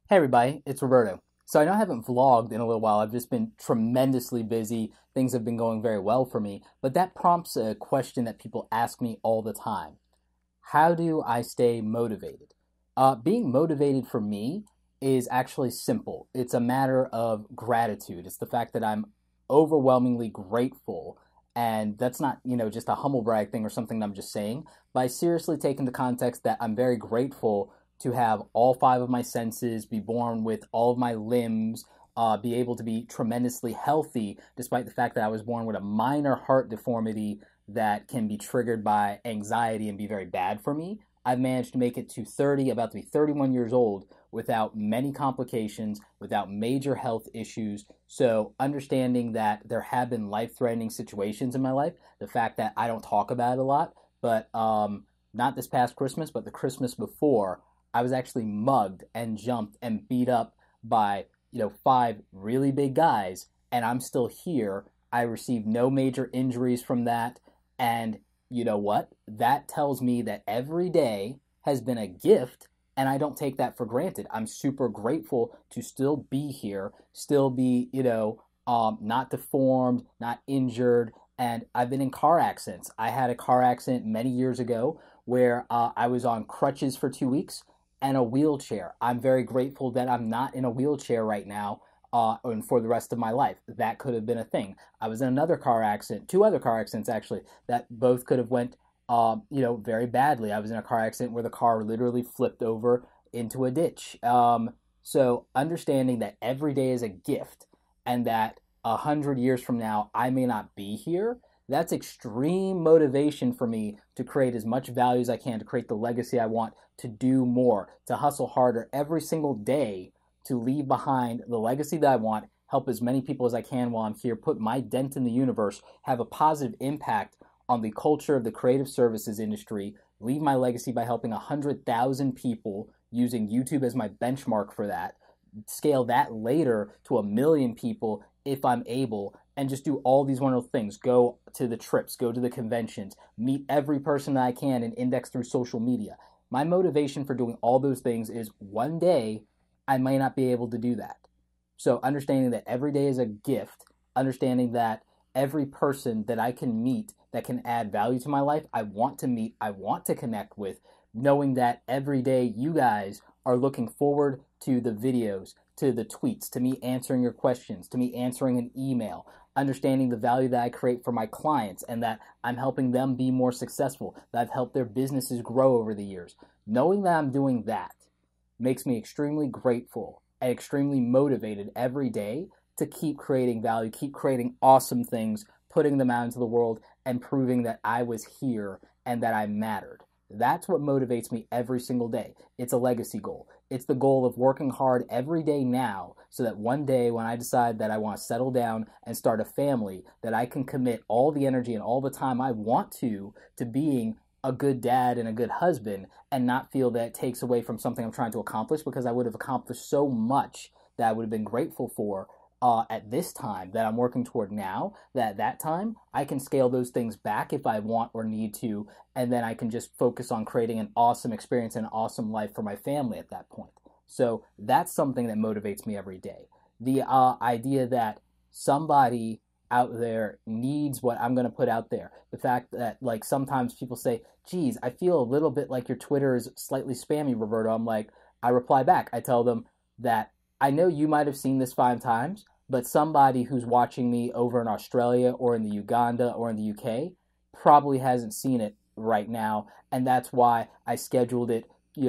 Hey everybody, it's Roberto. So I know I haven't vlogged in a little while. I've just been tremendously busy. Things have been going very well for me. But that prompts a question that people ask me all the time. How do I stay motivated? Being motivated for me is actually simple. It's a matter of gratitude. It's the fact that I'm overwhelmingly grateful. And that's not, just a humble brag thing or something that I'm just saying. But I seriously take into context that I'm very grateful to have all five of my senses, be born with all of my limbs, be able to be tremendously healthy, despite the fact that I was born with a minor heart deformity that can be triggered by anxiety and be very bad for me. I've managed to make it to 30, about to be 31 years old, without many complications, without major health issues. So, understanding that there have been life threatening situations in my life, the fact that I don't talk about it a lot, but not this past Christmas, but the Christmas before, I was actually mugged and jumped and beat up by, five really big guys, and I'm still here. I received no major injuries from that. And you know what? That tells me that every day has been a gift, and I don't take that for granted. I'm super grateful to still be here, still be, not deformed, not injured. And I've been in car accidents. I had a car accident many years ago where I was on crutches for 2 weeks and a wheelchair. I'm very grateful that I'm not in a wheelchair right now and for the rest of my life. That could have been a thing. I was in another car accident, two other car accidents actually, that both could have went, very badly. I was in a car accident where the car literally flipped over into a ditch. So understanding that every day is a gift and that 100 years from now I may not be here, that's extreme motivation for me to create as much value as I can, to create the legacy I want, to do more, to hustle harder every single day, to leave behind the legacy that I want, help as many people as I can while I'm here, put my dent in the universe, have a positive impact on the culture of the creative services industry, leave my legacy by helping 100,000 people using YouTube as my benchmark for that, scale that later to 1 million people if I'm able, and just do all these wonderful things. Go to the trips, go to the conventions, meet every person that I can and index through social media. My motivation for doing all those things is one day I may not be able to do that. So understanding that every day is a gift, understanding that every person that I can meet that can add value to my life, I want to meet, I want to connect with, knowing that every day you guys are looking forward to the videos, to the tweets, to me answering your questions, to me answering an email, understanding the value that I create for my clients and that I'm helping them be more successful, that I've helped their businesses grow over the years. Knowing that I'm doing that makes me extremely grateful and extremely motivated every day to keep creating value, keep creating awesome things, putting them out into the world, and proving that I was here and that I mattered. That's what motivates me every single day. It's a legacy goal. It's the goal of working hard every day now so that one day when I decide that I want to settle down and start a family, that I can commit all the energy and all the time I want to being a good dad and a good husband and not feel that it takes away from something I'm trying to accomplish, because I would have accomplished so much that I would have been grateful for at this time that I'm working toward now, that at that time I can scale those things back if I want or need to, and then I can just focus on creating an awesome experience and an awesome life for my family at that point. So that's something that motivates me every day. The idea that somebody out there needs what I'm going to put out there. The fact that, like, sometimes people say, geez, I feel a little bit like your Twitter is slightly spammy, Roberto. I'm like, I reply back. I tell them that I know you might have seen this 5 times, but somebody who's watching me over in Australia or in the Uganda or in the UK probably hasn't seen it right now. And that's why I scheduled it,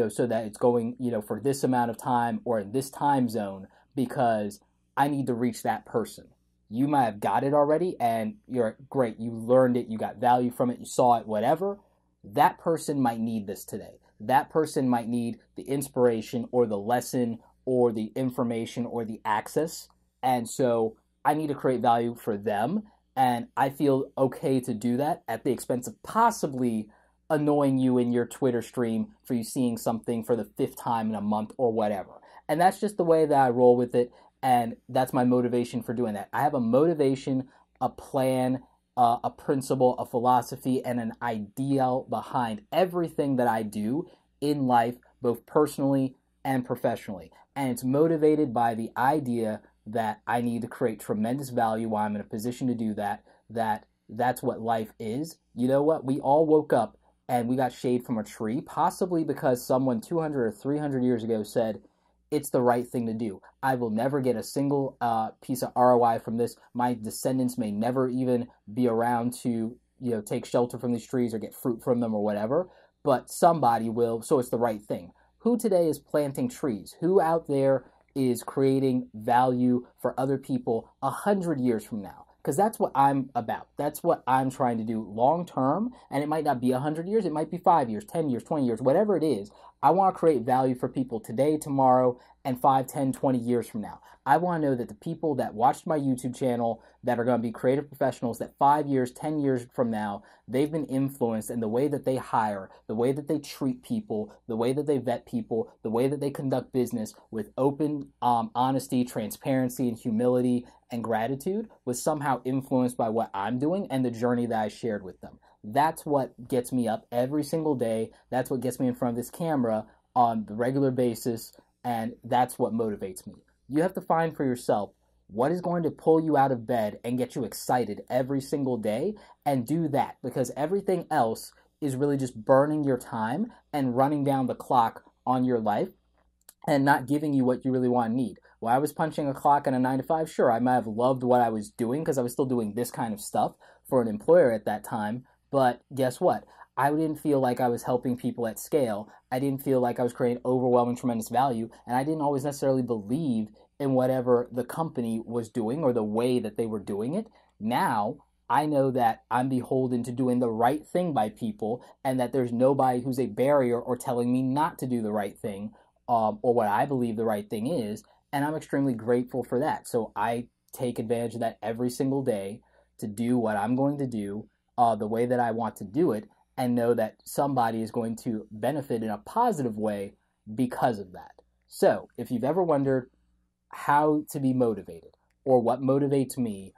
so that it's going, for this amount of time or in this time zone, because I need to reach that person. You might have got it already and you're great. You learned it. You got value from it. You saw it, whatever. That person might need this today. That person might need the inspiration or the lesson or the information or the access. And so I need to create value for them. And I feel okay to do that at the expense of possibly annoying you in your Twitter stream for you seeing something for the 5th time in a month or whatever. And that's just the way that I roll with it. And that's my motivation for doing that. I have a motivation, a plan, a principle, a philosophy, and an ideal behind everything that I do in life, both personally and professionally. And it's motivated by the idea that I need to create tremendous value while I'm in a position to do that, that's what life is. You know what? We all woke up and we got shade from a tree, possibly because someone 200 or 300 years ago said, it's the right thing to do. I will never get a single piece of ROI from this. My descendants may never even be around to, take shelter from these trees or get fruit from them or whatever, but somebody will, so it's the right thing. Who today is planting trees? Who out there is creating value for other people 100 years from now? Because that's what I'm about. That's what I'm trying to do long term. And it might not be 100 years. It might be 5 years, 10 years, 20 years, whatever it is. I want to create value for people today, tomorrow, and 5, 10, 20 years from now. I want to know that the people that watched my YouTube channel that are going to be creative professionals, that 5 years, 10 years from now, they've been influenced in the way that they hire, the way that they treat people, the way that they vet people, the way that they conduct business with open honesty, transparency, and humility and gratitude was somehow influenced by what I'm doing and the journey that I shared with them. That's what gets me up every single day. That's what gets me in front of this camera on the regular basis, and that's what motivates me. You have to find for yourself what is going to pull you out of bed and get you excited every single day, and do that, because everything else is really just burning your time and running down the clock on your life and not giving you what you really want and need. While I was punching a clock in a 9 to 5, sure, I might have loved what I was doing because I was still doing this kind of stuff for an employer at that time. But guess what? I didn't feel like I was helping people at scale. I didn't feel like I was creating overwhelming, tremendous value. And I didn't always necessarily believe in whatever the company was doing or the way that they were doing it. Now, I know that I'm beholden to doing the right thing by people, and that there's nobody who's a barrier or telling me not to do the right thing, or what I believe the right thing is. And I'm extremely grateful for that. So I take advantage of that every single day to do what I'm going to do the way that I want to do it, and know that somebody is going to benefit in a positive way because of that. So if you've ever wondered how to be motivated or what motivates me,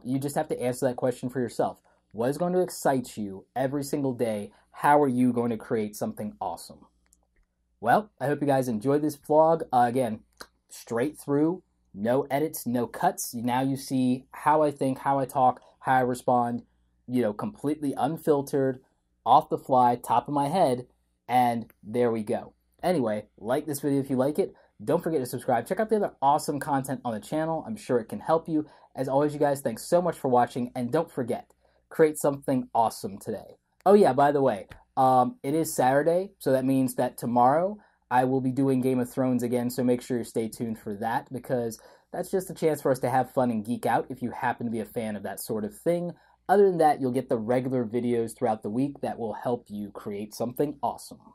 you just have to answer that question for yourself. What is going to excite you every single day? How are you going to create something awesome? Well, I hope you guys enjoyed this vlog. Again, straight through, no edits, no cuts. Now you see how I think, how I talk, how I respond, completely unfiltered, off the fly, top of my head, and there we go. Anyway, like this video if you like it. Don't forget to subscribe. Check out the other awesome content on the channel. I'm sure it can help you. As always, you guys, thanks so much for watching, and don't forget, create something awesome today. Oh yeah, by the way, it is Saturday, so that means that tomorrow I will be doing Game of Thrones again, so make sure you stay tuned for that, because that's just a chance for us to have fun and geek out if you happen to be a fan of that sort of thing. Other than that, you'll get the regular videos throughout the week that will help you create something awesome.